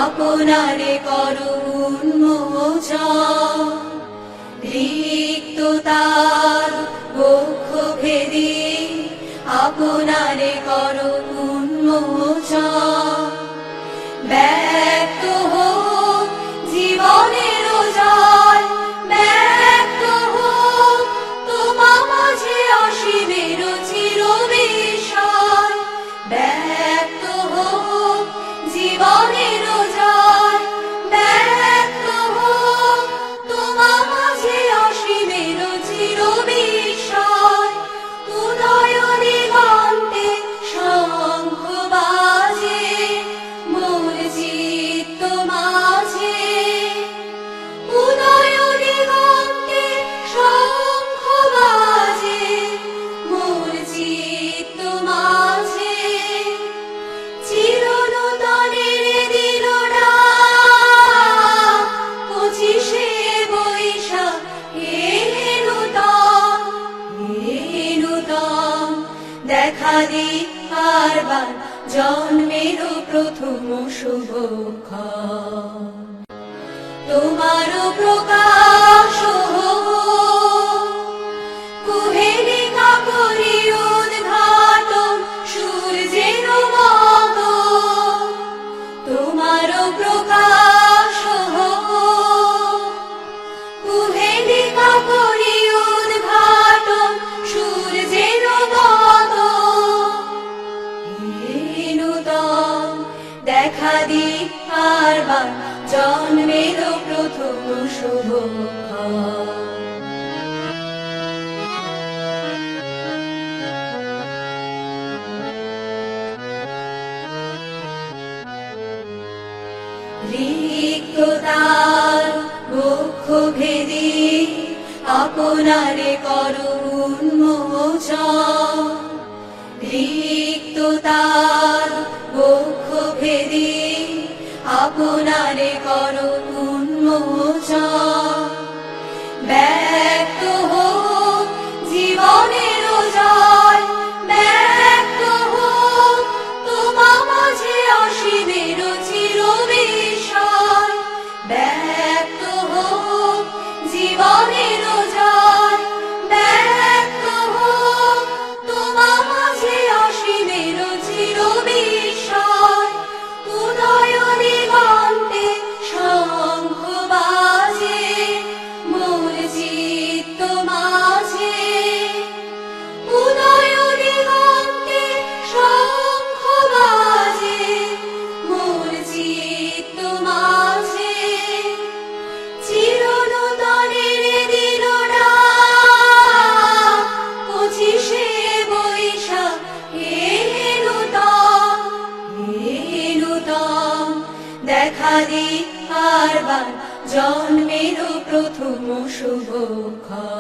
আপনারে করুণ উন্মোচন। রিক্ততার বক্ষ ভেদি আপনারে করুণ উন্মোচন। ব্যক্ত হোক জীবনের জয়, ব্যক্ত হোক তোমা মাঝে অসীমের চির বিষয়। ব্যক্ত হোক জীবনের জয়, ব্যক্ত হোক তোমা মাঝে অসীমের চির বিষয়। উদয় দিগন্তে শঙ্খ বাজে মোর চিত্ত মাঝে। উদয় দিগন্তে শঙ্খ বাজে মোর চিত্ত মাঝে। চিরনূতনের দিল ডাক, 25শে বৈশাখ এ নূতন, এ নূতন। দেখা দিক আরবার জন্মের প্রথম শুভক্ষণ। তোমার প্রকাশ হোক, কুহেলিকা করি উদ্ঘাটন সূর্যের মতো। তোমার প্রকাশ হোক, কুহেলিকা করি উদ্ঘাটন সূর্যের মতো। এই নূতন দেখা দিক আরবার জন্মের প্রথম শুভক্ষণ। রিক্ততার বক্ষ ভেদি আপনারে করুণ উন্মোচন। রিক্ততার বক্ষ ভেদি আপনারে করুণ উন্মোচন। ব্যক্ত হোক জীবনের জয়, ব্যক্ত হোক তোমা মাঝে অসীমের চির বিষয়। ব্যক্ত হোক জীবনের জয়, ব্যক্ত হোক তোমা মাঝে অসীমের চির বিষয়। উদয় দিগন্তে শঙ্খ বাজে মোর চিত্ত মাঝে। উদয় দিগন্তে শঙ্খ বাজে মোর চিত্ত মাঝে। চিরনূতনের দিল ডাক, 25শে বৈশাখ এ নূতন, এ নূতন। দেখা দিক আরবার জন্মের প্রথম শুভক্ষণ।